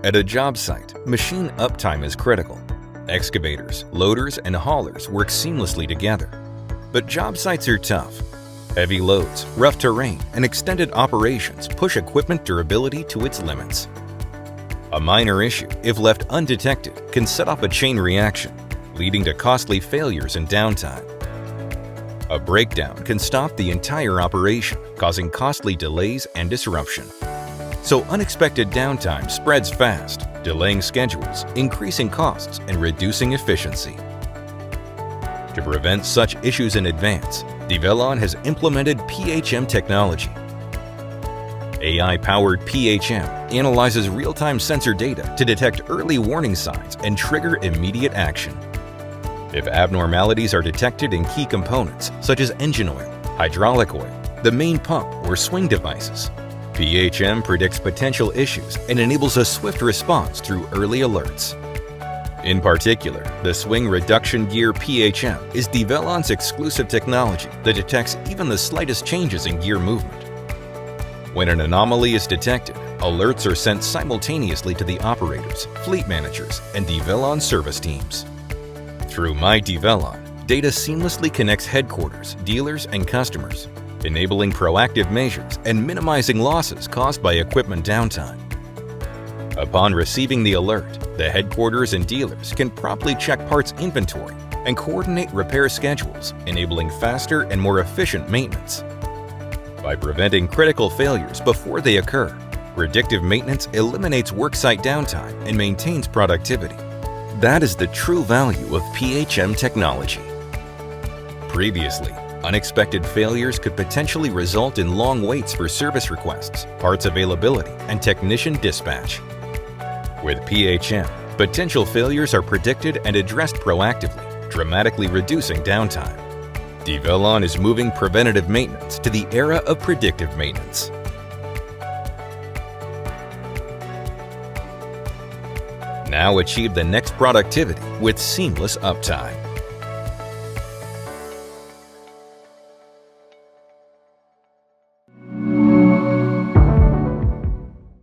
At a job site, machine uptime is critical. Excavators, loaders, and haulers work seamlessly together. But job sites are tough. Heavy loads, rough terrain, and extended operations push equipment durability to its limits. A minor issue, if left undetected, can set off a chain reaction, leading to costly failures and downtime. A breakdown can stop the entire operation, causing costly delays and disruption. So unexpected downtime spreads fast, delaying schedules, increasing costs, and reducing efficiency. To prevent such issues in advance, Develon has implemented PHM technology. AI-powered PHM analyzes real-time sensor data to detect early warning signs and trigger immediate action. If abnormalities are detected in key components such as engine oil, hydraulic oil, the main pump, or swing devices, PHM predicts potential issues and enables a swift response through early alerts. In particular, the Swing Reduction Gear PHM is Develon's exclusive technology that detects even the slightest changes in gear movement. When an anomaly is detected, alerts are sent simultaneously to the operators, fleet managers, and Develon service teams. Through My Develon, data seamlessly connects headquarters, dealers, and customers, enabling proactive measures and minimizing losses caused by equipment downtime. Upon receiving the alert, the headquarters and dealers can promptly check parts inventory and coordinate repair schedules, enabling faster and more efficient maintenance. By preventing critical failures before they occur, predictive maintenance eliminates worksite downtime and maintains productivity. That is the true value of PHM technology. Previously, unexpected failures could potentially result in long waits for service requests, parts availability, and technician dispatch. With PHM, potential failures are predicted and addressed proactively, dramatically reducing downtime. Develon is moving preventative maintenance to the era of predictive maintenance. Now achieve the next productivity with seamless uptime.